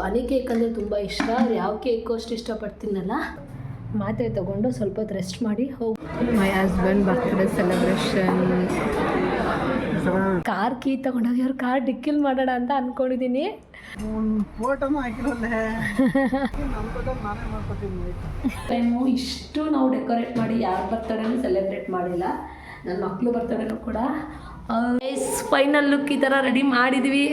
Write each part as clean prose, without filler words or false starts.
Honey cake ಅಂದರೆ ತುಂಬ ಇಷ್ಟ. ಯಾವ ಕೇಕು ಅಷ್ಟು ಇಷ್ಟಪಡ್ತೀನಲ್ಲ. ಮಾತ್ರೆ ತಗೊಂಡು ಸ್ವಲ್ಪ ಹೊತ್ತು ರೆಸ್ಟ್ ಮಾಡಿ ಹೋಗಿ. My husband birthday celebration. Car key ತಗೊಂಡೋಗಿ ಅವ್ರ ಕಾರ್ ಡಿಕ್ಕಿಲ್ ಮಾಡೋಣ ಅಂತ ಅಂದ್ಕೊಂಡಿದ್ದೀನಿ. ಟೈಮು ಇಷ್ಟು ನಾವು ಡೆಕೋರೇಟ್ ಮಾಡಿ ಯಾರ ಬರ್ತಡೇನೂ ಸೆಲೆಬ್ರೇಟ್ ಮಾಡಿಲ್ಲ. ನನ್ನ ಮಕ್ಕಳು ಬರ್ತಡೇನೂ ಕೂಡ ಫೈನಲ್ ಲುಕ್ ಈ ಥರ ರೆಡಿ ಮಾಡಿದ್ವಿ.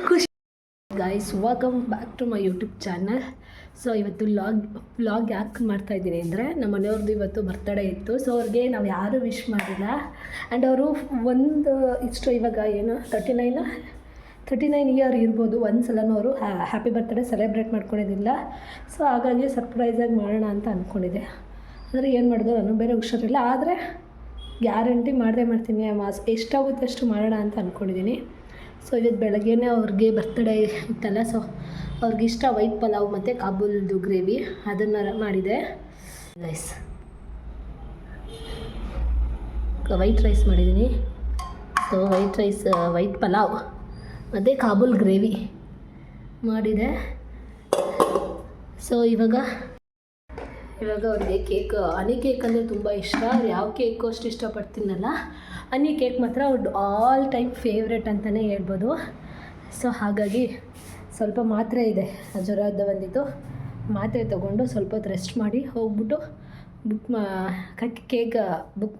ಖುಷಿ guys, welcome back to my YouTube channel. So ಇವತ್ತು ವ್ಲಾಗ್ ಯಾಕೆ ಮಾಡ್ತಾಯಿದ್ದೀನಿ ಅಂದರೆ ನಮ್ಮ ಮನೆಯವ್ರದ್ದು ಇವತ್ತು ಬರ್ತಡೇ ಇತ್ತು. ಸೊ ಅವ್ರಿಗೆ ನಾವು ಯಾರೂ ವಿಶ್ ಮಾಡಿಲ್ಲ. ಆ್ಯಂಡ್ ಅವರು ಒಂದು ಇಷ್ಟು ಇವಾಗ ಏನು 39 ಇಯರ್ ಇರ್ಬೋದು. ಒಂದು ಸಲನೂ ಅವರು ಹ್ಯಾಪಿ ಬರ್ತಡೇ ಸೆಲೆಬ್ರೇಟ್ ಮಾಡ್ಕೊಂಡಿದ್ದಿಲ್ಲ. ಸೊ ಹಾಗಾಗಿ ಸರ್ಪ್ರೈಸಾಗಿ ಮಾಡೋಣ ಅಂತ ಅಂದ್ಕೊಂಡಿದ್ದೆ. ಅಂದರೆ ಏನು ಮಾಡಿದ್ರು ನಾನು ಬೇರೆ ಹುಷಾರಿಲ್ಲ, ಆದರೆ ಗ್ಯಾರಂಟಿ ಮಾಡದೇ ಮಾಡ್ತೀನಿ. ಎಷ್ಟಾಗುತ್ತೆ ಅಷ್ಟು ಮಾಡೋಣ ಅಂತ ಅಂದ್ಕೊಂಡಿದ್ದೀನಿ. ಸೊ ಇವತ್ತು ಬೆಳಗ್ಗೆನೇ ಅವ್ರಿಗೆ ಬರ್ತಡೇ ಇತ್ತಲ್ಲ, ಸೊ ಅವ್ರಿಗಿಷ್ಟ ವೈಟ್ ಪಲಾವ್ ಮತ್ತು ಕಾಬೂಲ್ದು ಗ್ರೇವಿ ಅದನ್ನು ಮಾಡಿದೆ. ವೈಟ್ ರೈಸ್ ಮಾಡಿದ್ದೀನಿ. ಸೊ ವೈಟ್ ಪಲಾವ್ ಮತ್ತು ಕಾಬೂಲ್ ಗ್ರೇವಿ ಮಾಡಿದೆ. ಸೊ ಇವಾಗ ಅವ್ರಿಗೆ ಹನಿ ಕೇಕ್ ಅಂದರೆ ತುಂಬ ಇಷ್ಟ. ಯಾವ ಕೇಕು ಅಷ್ಟು ಇಷ್ಟಪಡ್ತೀನಲ್ಲ, ಹನಿ ಕೇಕ್ ಮಾತ್ರ ಅವ್ರದ್ದು ಆಲ್ ಟೈಮ್ ಫೇವ್ರೆಟ್ ಅಂತಲೇ ಹೇಳ್ಬೋದು. ಸೊ ಹಾಗಾಗಿ ಸ್ವಲ್ಪ ಮಾತ್ರೆ ಇದೆ, ಜ್ವರದ ಬಂದಿತ್ತು. ಮಾತ್ರೆ ತೊಗೊಂಡು ಸ್ವಲ್ಪ ಹೊತ್ತು ರೆಸ್ಟ್ ಮಾಡಿ ಹೋಗ್ಬಿಟ್ಟು ಕೇಕ್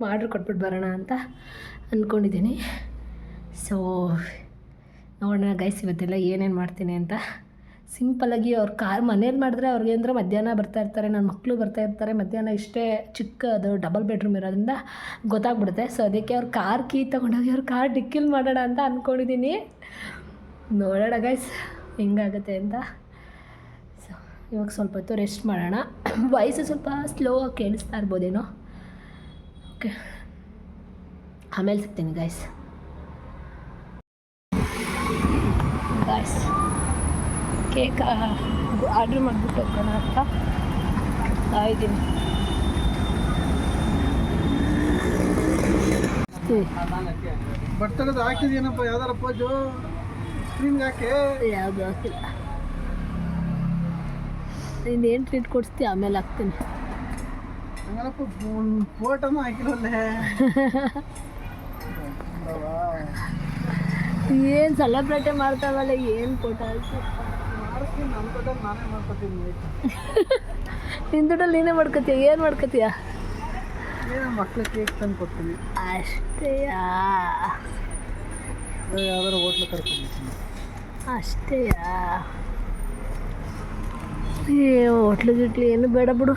ಆರ್ಡ್ರ್ ಕೊಟ್ಬಿಟ್ಟು ಬರೋಣ ಅಂತ ಅಂದ್ಕೊಂಡಿದ್ದೀನಿ. ಸೊ ನೋಡೋಣ ಗೈಸ್ ಇವತ್ತೆಲ್ಲ ಏನೇನು ಮಾಡ್ತೀನಿ ಅಂತ. ಸಿಂಪಲ್ಲಾಗಿ ಅವ್ರ ಕಾರ್ ಮನೇಲಿ ಮಾಡಿದ್ರೆ ಅವ್ರಿಗೆ ಅಂದರೆ ಮಧ್ಯಾಹ್ನ ಬರ್ತಾಯಿರ್ತಾರೆ, ನನ್ನ ಮಕ್ಕಳು ಬರ್ತಾಯಿರ್ತಾರೆ ಮಧ್ಯಾಹ್ನ. ಇಷ್ಟೇ ಚಿಕ್ಕದು ಡಬಲ್ ಬೆಡ್ರೂಮ್ ಇರೋದ್ರಿಂದ ಗೊತ್ತಾಗ್ಬಿಡುತ್ತೆ. ಸೊ ಅದಕ್ಕೆ ಅವ್ರ ಕಾರ್ ಕೀ ತೊಗೊಂಡೋಗಿ ಅವ್ರ ಕಾರ್ ಡಿಕ್ಕಿಲ್ ಮಾಡೋಣ ಅಂತ ಅಂದ್ಕೊಂಡಿದ್ದೀನಿ. ನೋಡೋಣ ಗೈಸ್ ಹೆಂಗಾಗುತ್ತೆ ಅಂತ. ಸೊ ಇವಾಗ ಸ್ವಲ್ಪ ಹೊತ್ತು ರೆಸ್ಟ್ ಮಾಡೋಣ. ವಾಯ್ಸು ಸ್ವಲ್ಪ ಸ್ಲೋ ಆಗಿ ಕೇಳಿಸ್ತಾ ಇರ್ಬೋದೇನೋ. ಓಕೆ, ಆಮೇಲೆ ಸಿಗ್ತೀನಿ ಗೈಸ್. ಕೇಕ್ ಆರ್ಡ್ರ್ ಮಾಡಿಬಿಟ್ಟು ಹೋಗೋಣ ಅಂತ ಇದ್ದೀನಿ. ಬರ್ತಡೇದು ಹಾಕಿದೇನಪ್ಪ ಯಾವ್ದಾರ ಪೋಜು ಸ್ಕ್ರೀನ್ಗೆ ಹಾಕಿ? ಯಾವುದು ಹಾಕಿಲ್ಲ. ಇನ್ನೇನು ಟ್ರೀಟ್ ಕೊಡಿಸ್ತೀಯ ಆಮೇಲೆ ಹಾಕ್ತೀನಿ. ಹಂಗನಪ್ಪ ಫೋಟೋನೂ ಹಾಕಿಲ್ಲಲ್ಲೇ. ಏನು ಸೆಲೆಬ್ರೇಟೇ ಮಾಡ್ತಾವಲ್ಲ, ಏನು ಫೋಟೋ ಹಾಕಿ ನಮ್ಮ ದುಡ್ಡಲ್ಲಿ ನಾನೇ ಮಾಡ್ಕೊತೀನಿ. ನಿನ್ನ ದುಡ್ಡಲ್ಲಿ ನೀನೇ ಮಾಡ್ಕೊತೀಯ? ಏನು ಮಾಡ್ಕೊತೀಯ? ಏನು ಮಕ್ಳು ಕೇಕ್ ತಂದು ಕೊಡ್ತೀನಿ ಅಷ್ಟೇಯಾ? ಯಾವ್ದಾರು ಹೋಟ್ಲು ಕರ್ಕೊಂಡು ಅಷ್ಟೇಯಾ? ಹೋಟ್ಲು ಗಿಟ್ಲು ಏನು ಬೇಡ ಬಿಡು.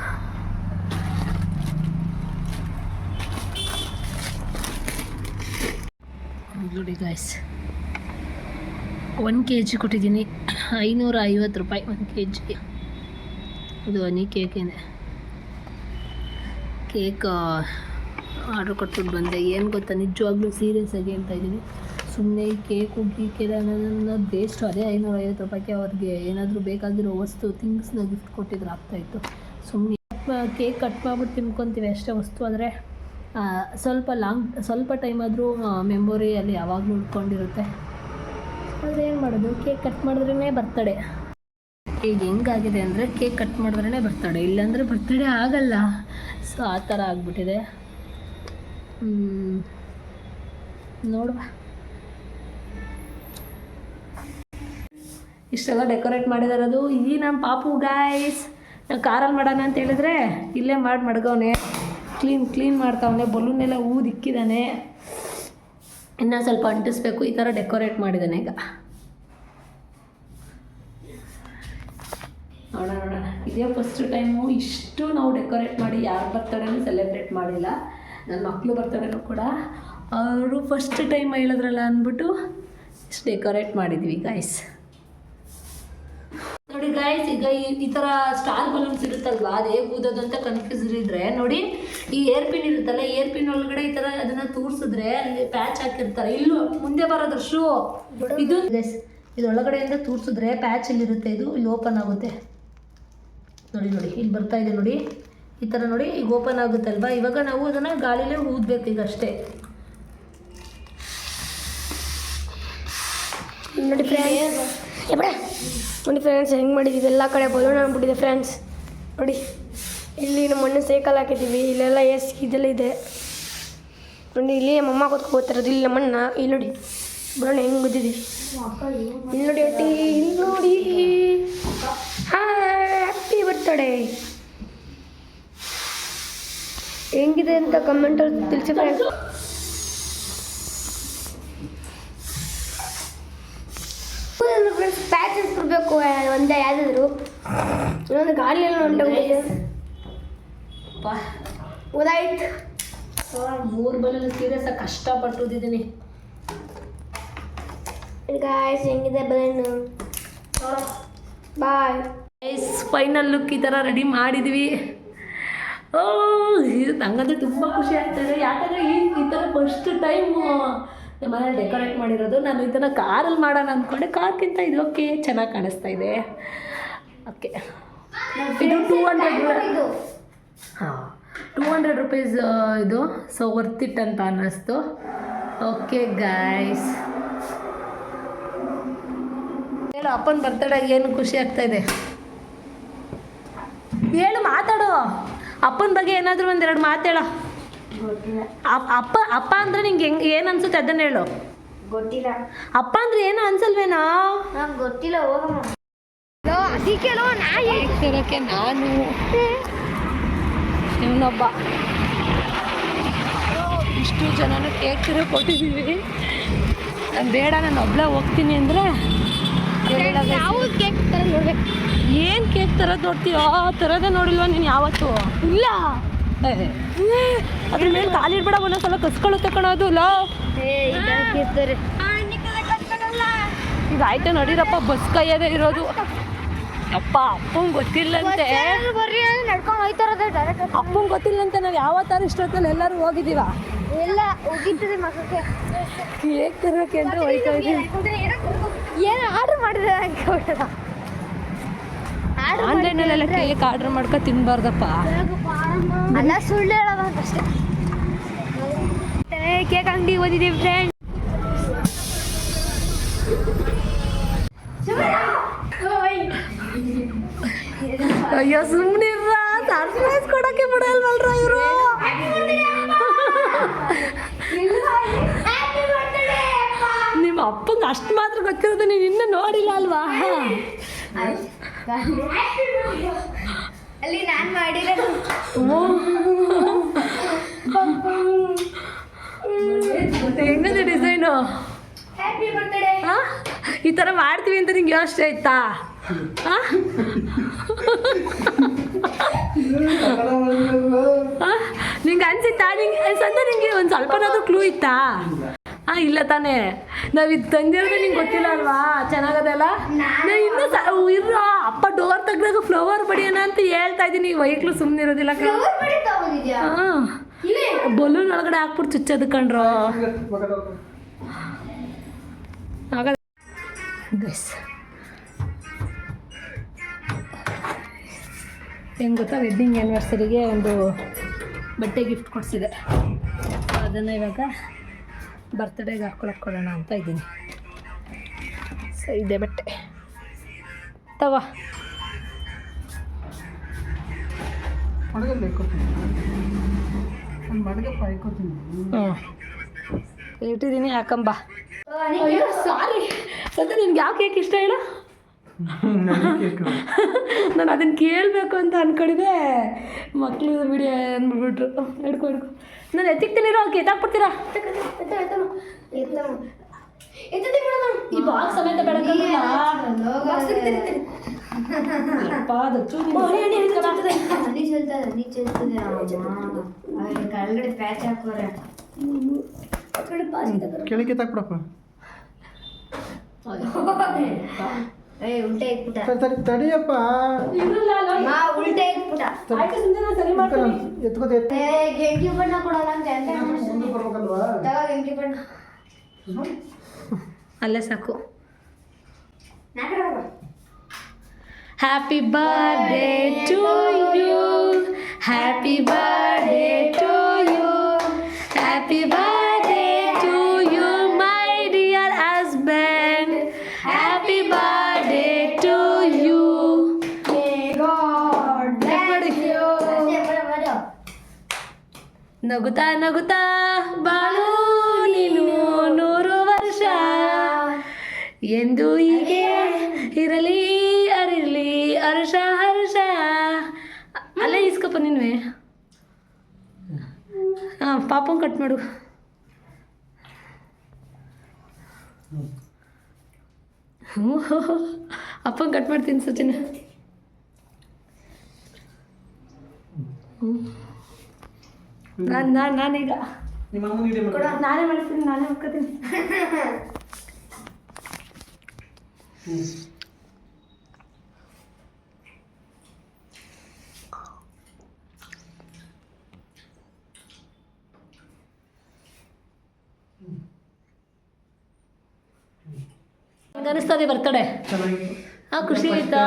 ನೋಡಿ ಗಾಯ್ಸ್, 1 kg ಕೊಟ್ಟಿದ್ದೀನಿ, 550 ರೂಪಾಯಿ 1 kg. ಇದು ಹನಿ ಕೇಕೇನೆ. ಕೇಕ್ ಆರ್ಡ್ರ್ ಕೊಟ್ಬಿಟ್ಟು ಬಂದೆ. ಏನು ಗೊತ್ತಾ, ನಿಜವಾಗ್ಲೂ ಸೀರಿಯಸ್ ಆಗಿ ಹೇಳ್ತಾ ಇದ್ದೀನಿ. ಸುಮ್ಮನೆ ಈ ಕೇಕು ಗೀಕೆಲ್ಲ ಅನ್ನೋದನ್ನ ಬೇಸ್ಟ್. ಅದೇ 550 ರೂಪಾಯಿಗೆ ಅವ್ರಿಗೆ ಏನಾದರೂ ಬೇಕಾಗಿರೋ ಥಿಂಗ್ಸ್ನ ಗಿಫ್ಟ್ ಕೊಟ್ಟಿದ್ರೆ ಆಗ್ತಾಯಿತ್ತು. ಸುಮ್ಮನೆ ಕೇಕ್ ಕಟ್ ಮಾಡ್ಬಿಟ್ಟು ತಿನ್ಕೊತೀವಿ ಅಷ್ಟೇ ವಸ್ತು. ಆದರೆ ಸ್ವಲ್ಪ ಟೈಮ್ ಆದರೂ ಮೆಮೊರಿಯಲ್ಲಿ ಯಾವಾಗಲೂ ಉಳ್ಕೊಂಡಿರುತ್ತೆ. ಆದರೆ ಏನು ಮಾಡೋದು, ಕೇಕ್ ಕಟ್ ಮಾಡಿದ್ರೇ ಬರ್ತಡೇ. ಈಗ ಹೆಂಗಾಗಿದೆ ಅಂದರೆ ಕೇಕ್ ಕಟ್ ಮಾಡಿದ್ರೇ ಬರ್ತಡೇ, ಇಲ್ಲಾಂದರೆ ಬರ್ತಡೇ ಆಗಲ್ಲ. ಸೊ ಆ ಥರ ಆಗಿಬಿಟ್ಟಿದೆ. ನೋಡುವ, ಇಷ್ಟೆಲ್ಲ ಡೆಕೋರೇಟ್ ಮಾಡಿದಾರದು ಈ ನಮ್ಮ ಪಾಪು ಗಾಯ್ಸ್. ನಾವು ಕಾರಲ್ಲಿ ಮಾಡೋಣ ಅಂತ ಹೇಳಿದ್ರೆ ಇಲ್ಲೇ ಮಾಡಿ ಮಡ್ಗವನೆ, ಕ್ಲೀನ್ ಮಾಡ್ತಾವನೆ. ಬಲೂನೆಲ್ಲ ಊದಿಕ್ಕಿದ್ದಾನೆ, ಇನ್ನೂ ಸ್ವಲ್ಪ ಅಂಟಿಸ್ಬೇಕು. ಈ ಥರ ಡೆಕೋರೇಟ್ ಮಾಡಿದ್ದಾನೆ. ಈಗ ನೋಡೋಣ, ಇದೇ ಫಸ್ಟ್ ಟೈಮು ಇಷ್ಟು ನಾವು ಡೆಕೋರೇಟ್ ಮಾಡಿ ಯಾರ ಬರ್ತಡೇನೂ ಸೆಲೆಬ್ರೇಟ್ ಮಾಡಿಲ್ಲ. ನನ್ನ ಮಕ್ಕಳು ಬರ್ತಡೇನೂ ಕೂಡ ಅವರು ಫಸ್ಟ್ ಟೈಮ್ ಹೇಳಿದ್ರಲ್ಲ ಅಂದ್ಬಿಟ್ಟು ಇಷ್ಟು ಡೆಕೋರೇಟ್ ಮಾಡಿದ್ವಿ ಗಾಯ್ಸ್. ನೋಡಿ ಗಾಯ್ಸ್, ಈಗ ಈ ಥರ ಸ್ಟಾರ್ ಬಲೂನ್ಸ್ ಇರುತ್ತಲ್ವಾ, ಅದು ಹೇಗೆ ಊದೋದು ಅಂತ ಕನ್ಫ್ಯೂಸ್ ಇದ್ದರೆ ನೋಡಿ, ಈ ಏರ್ ಪಿನ್ ಇರುತ್ತಲ್ಲ, ಏರ್ ಪಿನ್ ಒಳಗಡೆ ಈ ಥರ ಅದನ್ನು ತೂರಿಸಿದ್ರೆ ಅಲ್ಲಿ ಪ್ಯಾಚ್ ಹಾಕಿರ್ತಾರೆ. ಇಲ್ಲೂ ಮುಂದೆ ಬರೋದ್ರ ಶೂ ಇದು ಒಳಗಡೆಯಿಂದ ತೂರಿಸಿದ್ರೆ ಪ್ಯಾಚ್ ಇಲ್ಲಿರುತ್ತೆ, ಇದು ಇಲ್ಲಿ ಓಪನ್ ಆಗುತ್ತೆ. ನೋಡಿ ಇಲ್ಲಿ ಬರ್ತಾ ಇದೆ ನೋಡಿ, ಈ ಥರ ನೋಡಿ ಈಗ ಓಪನ್ ಆಗುತ್ತಲ್ವಾ. ಇವಾಗ ನಾವು ಅದನ್ನು ಗಾಳಿಲೇ ಊದಬೇಕು ಈಗ ಅಷ್ಟೇ. ನೋಡಿ ಫ್ರೆಂಡ್ಸ್, ನೋಡಿ ಫ್ರೆಂಡ್ಸ್ ಹೆಂಗೆ ಮಾಡಿದ್ದೀವಿ, ಎಲ್ಲ ಕಡೆ ಬಲೂನ್ ಆಗ್ಬಿಟ್ಟಿದೆ ಫ್ರೆಂಡ್ಸ್. ನೋಡಿ ಇಲ್ಲಿ ನಮ್ಮ ಮಣ್ಣು ಸೈಕಲ್ ಹಾಕಿದ್ದೀವಿ, ಇಲ್ಲೆಲ್ಲ ಇದೆಲ್ಲ ಇದೆ ನೋಡಿ. ಇಲ್ಲಿ ನಮ್ಮಮ್ಮ ಕೂತ್ಕೋತಿರೋದು, ಇಲ್ಲಿ ನಮ್ಮಣ್ಣ. ಇಲ್ಲಿ ನೋಡಿ ಬರೋಣ ಹೆಂಗೆ ಗೊತ್ತಿದ್ದೀವಿ. ಇಲ್ಲಿ ನೋಡಿ ಅಟ್ಟಿ, ಇಲ್ಲಿ ನೋಡಿ. ಹ್ಯಾಪಿ ಬರ್ತಡೇ ಹೆಂಗಿದೆ ಅಂತ ಕಮೆಂಟಲ್ಲಿ ತಿಳಿಸಿ ಫ್ರೆಂಡ್ಸ್. ಪ್ಯಾಚಸ್ ಕೊಡಬೇಕು ಒಂದೇ ಯಾವುದಾದ್ರು, ಇನ್ನೊಂದು ಗಾಳಿಯಲ್ಲಿ ಹೊಂಟೋಗಿದೆ. ಓದಾಯ್ತು. 3 ಬಲೂನ್ ಸೀರಿಯಸ್ ಆಗಿ ಕಷ್ಟಪಟ್ಟಿದ್ದೀನಿ ಗಾಯ್ಸ್. ಹೆಂಗಿದೆ ಬಲೂನು? ಬಾಯ್. ಫೈನಲ್ ಲುಕ್ ಈ ಥರ ರೆಡಿ ಮಾಡಿದ್ವಿ. ನಂಗಂತೂ ತುಂಬ ಖುಷಿ ಆಗ್ತಾಯಿದೆ, ಯಾಕಂದರೆ ಈ ಥರ ಫಸ್ಟ್ ಟೈಮು ನಮ್ಮ ಮನೇಲಿ ಡೆಕೋರೇಟ್ ಮಾಡಿರೋದು. ನಾನು ಇದನ್ನು ಕಾರಲ್ಲಿ ಮಾಡೋಣ ಅಂದ್ಕೊಂಡೆ, ಕಾರ್ಗಿಂತ ಇದು ಓಕೆ ಚೆನ್ನಾಗಿ ಕಾಣಿಸ್ತಾ ಇದೆ. ಓಕೆ, ಇದು 200 ರುಪೀಸ್ ಇದು, ಸೊ ವರ್ತ್ ಇಟ್ ಅಂತ ಅನ್ನಿಸ್ತು. ಓಕೆ ಗೈಸ್, ಹೇಳು ಅಪ್ಪನ ಬರ್ತಡೇಗೆ ಏನು ಖುಷಿ ಆಗ್ತಾ ಇದೆ ಹೇಳು, ಮಾತಾಡು. ಅಪ್ಪನ ಬಗ್ಗೆ ಏನಾದರೂ 1-2 ಮಾತೇಳು. ಅಪ್ಪ ಅಂದರೆ ನಿಂಗೆ ಏನು ಅನ್ಸುತ್ತೆ ಅದನ್ನ ಹೇಳು. ಗೊತ್ತಿಲ್ಲ. ಅಪ್ಪ ಅಂದರೆ ಏನು ಅನ್ಸಲ್ವೇನಾ? ನಂಗೆ ಗೊತ್ತಿಲ್ಲ, ಹೋಗಮ್ಮ. ಅದಕ್ಕೆ ತರಕ್ಕೆ ನಾನು ಇವನೊಬ್ಬ ಇಷ್ಟು ಜನನ ಕೇಕ್ ತರ ಕೊಟ್ಟಿದ್ದೀವಿ. ನಾನು ಬೇಡ, ನಾನು ಒಬ್ಬಳೇ ಹೋಗ್ತೀನಿ ಅಂದರೆ ನಾವು ಕೇಕ್ ಥರ ನೋಡ್ಬೇಕು. ಏನು ಕೇಕ್ ತರೋದು ನೋಡ್ತೀಯೋ ತರೋದೇ ನೋಡಿಲ್ವ ನೀನು ಯಾವತ್ತು? ಇಲ್ಲ, ಅದ್ರ ಮೇಲೆ ಕಾಲಿಡ್ಬೇಡ, ಒಂದೊಂದ್ಸಲ ಕಸ್ಕೊಳ್ಳುತ್ತೆ ಕಣೋದು. ಲೋ ಈಗ ಆಯ್ತು ನೋಡಿರಪ್ಪ, ಬಸ್ ಕೈಯದೇ ಇರೋದು. ಅಪ್ಪ ಅಪ್ಪಂಗೆ ಗೊತ್ತಿಲ್ಲಂತೆ, ನಡ್ಕೊಂಡು ಹೋಯ್ತಾರದು ಡೈರೆಕ್ಟ್. ಅಪ್ಪಂಗೆ ಗೊತ್ತಿಲ್ಲಂತೆ ನಾವು ಯಾವತ್ತಾರು ಇಷ್ಟೊತ್ತಲ್ಲಿ ಎಲ್ಲರೂ ಹೋಗಿದ್ದೀವ. ಎಲ್ಲ ಹೋಗಿರ್ತದೆ ಮಕ್ಕಳಿಗೆ ಕೇಕ್ ತರೋಕೆ ಅಂತ ಹೋಯ್ತಾ ಇದ್ದೀವಿ. ಏನು ಆರ್ಡರ್ ಮಾಡಿದ್ರೆ ಅನ್ಕೋಬೇಡ. ಆನ್ಲೈನಲ್ಲೆಲ್ಲ ಕೇಕ್ ಆರ್ಡ್ರ್ ಮಾಡ್ಕೊ ತಿನ್ಬಾರ್ದಪ್ಪ. ಅಲ್ಲ, ಸುಳ್ಳು ಹೇಳೋದು ಅಷ್ಟೇ. ಕೇಕ್ ಅಂಗಡಿ ಓದಿದ್ದೀವಿ ಫ್ರೆಂಡ್. ಅಯ್ಯೋ ಸುಮ್ಮನಿರ್ರ, ಸರ್ಪ್ರೈಸ್ ಕೊಡೋಕ್ಕೆ ಬಿಡಲ್ವಲ್ರ ಇವರು. ನಿಮ್ಮ ಅಪ್ಪಂಗೆ ಅಷ್ಟು ಮಾತ್ರ ಗೊತ್ತಿರೋದು, ನೀನು ಇನ್ನೂ ನೋಡಿಲ್ಲ ಅಲ್ವಾ? ಅಲ್ಲಿ ನಾನು ಮಾಡಿರೋದು ಹೆಂಗದೆ ಡಿಸೈನು? Happy birthday. ಹಾಂ, ಈ ಥರ ಮಾಡ್ತೀವಿ ಅಂತ ನಿಂಗೆ ಯೋಚನೆ ಆಯ್ತಾ? ಹಾಂ, ನಿಂಗೆ ಅನ್ಸಿತ್ತಾ? ನಿಂಗೆ ಒಂದು ಸ್ವಲ್ಪನಾದ್ರೂ ಕ್ಲೂ ಇತ್ತಾ? ಹಾಂ, ಇಲ್ಲ ತಾನೇ? ನಾವು ಇದು ತಂದಿರೋದು ನಿಂಗೆ ಗೊತ್ತಿಲ್ಲ ಅಲ್ವಾ? ಚೆನ್ನಾಗದಲ್ಲ. ನಾನು ಇನ್ನೂ ಇರೋ ಅಪ್ಪ ಡೋರ್ ತೆಗ್ದಾಗ ಫ್ಲವರ್ ಬಡಿಯೋಣ ಅಂತ ಹೇಳ್ತಾ ಇದ್ದೀನಿ. ವೈಕ್ಲು ಸುಮ್ಮನೆ ಇರೋದಿಲ್ಲ. ಹಾಂ, ಬಲೂನ್ ಒಳಗಡೆ ಹಾಕ್ಬಿಟ್ಟು ಚುಚ್ಚೋದು ಕಣ್ರೋ. ಗೈಸ್ ಹೆಂಗೆ ಗೊತ್ತಾ, ವೆಡ್ಡಿಂಗ್ ಆ್ಯನಿವರ್ಸರಿಗೆ ಒಂದು ಬಟ್ಟೆ ಗಿಫ್ಟ್ ಕೊಡಿಸಿದೆ. ಅದನ್ನು ಇವಾಗ ಬರ್ತ್ಡೇಗೆ ಹಾಕ್ಕೊಳಕ್ಕೆ ಕೊಡೋಣ ಅಂತ ಇದ್ದೀನಿ. ಸೊ ಇದೆ ಬಟ್ಟೆ ತಗೋ. ಇಟ್ಟಿದ್ದೀನಿ, ಯಾಕಂಬ. ಅಯ್ಯೋ ಸಾರಿ, ಮತ್ತೆ ನಿನ್ಗೆ ಯಾವ ಕೇಕ್ ಇಷ್ಟ ಹೇಳು? ನಾನು ಅದನ್ನು ಕೇಳಬೇಕು ಅಂತ ಅಂದ್ಕೊಂಡಿದ್ದೆ, ಮಕ್ಕಳು ವಿಡಿಯೋ ಅಂದ್ಬಿಟ್ರು. ಹಿಡ್ಕೊ ನಾನು ಎತ್ತಿಕ್ತೀನಿರೋ, ಎತ್ತಾಕ್ಬಿಡ್ತೀರಾ? ಈ ಬಾಕ್ಸ್ ಸಮೇತ ಬೆಳಕಲ್ಲ. ಕೆಳಗಡೆ ಪ್ಯಾಚ್ ಹಾಕೋರೆ. ಕೆಳಗೆ ತಾಕ್ಬಿಡಪ್ಪ. ಉಲ್ಟೆ ಇಟ್ಬಿಟ್ಟ. ತಡಿಯಪ್ಪ, ಉಲ್ಟೆ ಇಟ್ಬಿಟ್ಟ. ಎತ್ಕೋತ ಗೆಂಕಿ ಬಣ್ಣ ಕೊಡಲ್ಲ ಅಂತ ಬರ್ಬೇಕಲ್ವಾ? ಗೆಂಕಿ ಬಣ್ಣ ಅಲ್ಲೇ ಸಾಕು. Happy birthday to you, happy birthday to you, happy birthday to you my dear husband, happy birthday to you. ನಗುತ್ತಾ ನಗುತ್ತಾ ಬಾಳು ನೀನು 100 ವರ್ಷ, ಎಂದು ಹೀಗೆ ಇರಲಿ ಅರಿರಲಿ ಹರ್ಷ ಹರ್ಷ. ಅಲ್ಲೇ ಇಸ್ಕಪ್ಪ ನೀನುವೆ. ಹಾಂ ಪಾಪನ್ ಕಟ್ ಮಾಡು. ಹ್ಞೂ ಅಪ್ಪನ ಕಟ್ ಮಾಡ್ತೀನಿ ಸಚಿನ್. ನಾನೀಗ ನಾನೇ ಮಾಡ್ತೀನಿ, ನಾನೇ ಹೋಗ್ತೀನಿ. ಅನಿಸ್ತದೆ ಬರ್ತಡೆ. ಹಾಂ ಖುಷಿ ಆಯ್ತಾ?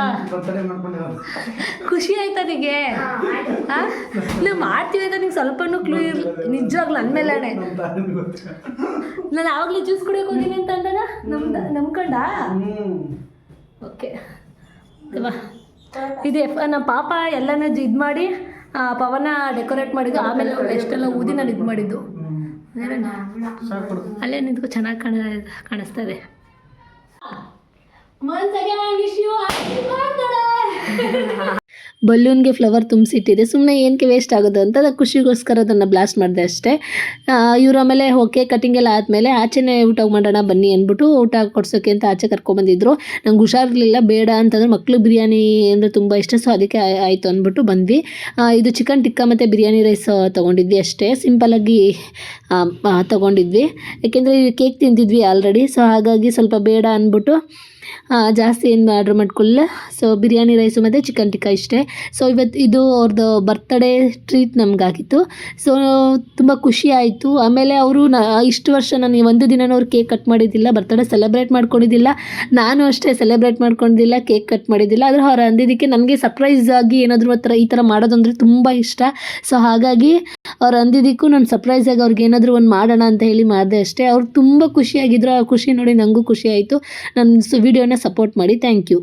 ಖುಷಿ ಆಯ್ತಾ ನಿಮಗೆ? ಹಾಂ ನಾವು ಮಾಡ್ತೀವಿ ಅಂತ ನಿಂಗೆ ಸ್ವಲ್ಪನೂ ಕ್ಲೂ ನಿಜವಾಗ್ಲು ಅಂದಮೇಲೆ ನಾನು ಆವಾಗಲೇ ಜ್ಯೂಸ್ ಕುಡಿಯೋಕೆ ಹೋಗಿನಿ ಅಂತ ಅಂದಾಗ ನಂಬ್ಕೊಂಡ. ಓಕೆ ಇದು ನಮ್ಮ ಪಾಪ ಎಲ್ಲನೂ ಇದು ಮಾಡಿ ಪವನ ಡೆಕೋರೇಟ್ ಮಾಡಿದ್ದು. ಆಮೇಲೆ ಎಷ್ಟೆಲ್ಲ ಊದಿ ನಾನು ಇದು ಮಾಡಿದ್ದು. ಅಲ್ಲೇ ನಿಂತ್ಕೊ ಚೆನ್ನಾಗಿ ಕಾಣಿಸ್ತದೆ. ಬಲೂನ್ಗೆ ಫ್ಲವರ್ ತುಂಬಿಸಿಟ್ಟಿದೆ, ಸುಮ್ಮನೆ ಏನಕ್ಕೆ ವೇಸ್ಟ್ ಆಗೋದು ಅಂತ ಖುಷಿಗೋಸ್ಕರ ಅದನ್ನು ಬ್ಲಾಸ್ಟ್ ಮಾಡಿದೆ ಅಷ್ಟೇ. ಇವರು ಆಮೇಲೆ ಓಕೆ ಕಟಿಂಗ್ ಎಲ್ಲ ಆದಮೇಲೆ ಆಚೆನೇ ಊಟ ಮಾಡೋಣ ಬನ್ನಿ ಅಂದ್ಬಿಟ್ಟು ಊಟ ಕೊಡ್ಸೋಕ್ಕೆ ಅಂತ ಆಚೆ ಕರ್ಕೊಂಬಂದಿದ್ರು. ನಂಗೆ ಹುಷಾರಿರಲಿಲ್ಲ, ಬೇಡ ಅಂತಂದ್ರೆ ಮಕ್ಕಳು ಬಿರಿಯಾನಿ ಅಂದರೆ ತುಂಬ ಇಷ್ಟ, ಸೊ ಅದಕ್ಕೆ ಆಯಿತು ಅಂದ್ಬಿಟ್ಟು ಬಂದ್ವಿ. ಇದು ಚಿಕನ್ ಟಿಕ್ಕಾ ಮತ್ತು ಬಿರಿಯಾನಿ ರೈಸ್ ತೊಗೊಂಡಿದ್ವಿ ಅಷ್ಟೇ, ಸಿಂಪಲಾಗಿ ತೊಗೊಂಡಿದ್ವಿ. ಯಾಕೆಂದರೆ ಕೇಕ್ ತಿಂತಿದ್ವಿ ಆಲ್ರೆಡಿ, ಸೊ ಹಾಗಾಗಿ ಸ್ವಲ್ಪ ಬೇಡ ಅಂದ್ಬಿಟ್ಟು ಜಾಸ್ತಿ ಏನು ಆರ್ಡ್ರ್ ಮಾಡ್ಕೊಳ್ಳ. ಸೊ ಬಿರಿಯಾನಿ ರೈಸು ಮತ್ತು ಚಿಕನ್ ಟಿಕ್ಕಾ ಇಷ್ಟೇ. ಸೊ ಇವತ್ತು ಇದು ಅವ್ರದ್ದು ಬರ್ತ್ಡೇ ಟ್ರೀಟ್ ನಮಗಾಗಿತ್ತು. ಸೊ ತುಂಬ ಖುಷಿ ಆಯಿತು. ಆಮೇಲೆ ಅವರು ಇಷ್ಟು ವರ್ಷ ನಾನು ಒಂದು ದಿನನೂ ಅವ್ರು ಕೇಕ್ ಕಟ್ ಮಾಡಿದ್ದಿಲ್ಲ, ಬರ್ತ್ಡೇ ಸೆಲೆಬ್ರೇಟ್ ಮಾಡ್ಕೊಂಡಿದ್ದಿಲ್ಲ, ನಾನು ಅಷ್ಟೇ ಸೆಲೆಬ್ರೇಟ್ ಮಾಡ್ಕೊಂಡಿದ್ದಿಲ್ಲ, ಕೇಕ್ ಕಟ್ ಮಾಡಿದ್ದಿಲ್ಲ. ಆದರೆ ಅವ್ರು ಅಂದಿದ್ದಕ್ಕೆ ನನಗೆ ಸರ್ಪ್ರೈಸ್ ಆಗಿ ಏನಾದರೂ ಈ ಥರ ಮಾಡೋದು ಅಂದರೆ ತುಂಬ ಇಷ್ಟ. ಸೊ ಹಾಗಾಗಿ ಅವ್ರು ಅಂದಿದ್ದಕ್ಕೂ ನಾನು ಸರ್ಪ್ರೈಸಾಗಿ ಅವ್ರಿಗೆ ಏನಾದರೂ ಒಂದು ಮಾಡೋಣ ಅಂತ ಹೇಳಿ ಮಾಡಿದೆ ಅಷ್ಟೇ. ಅವ್ರು ತುಂಬ ಖುಷಿಯಾಗಿದ್ದರು. ಆ ಖುಷಿ ನೋಡಿ ನನಗೂ ಖುಷಿ ಆಯಿತು. ನನ್ನ ವಿಡಿಯೋನ ಸಪೋರ್ಟ್ ಮಾಡಿ. Thank you.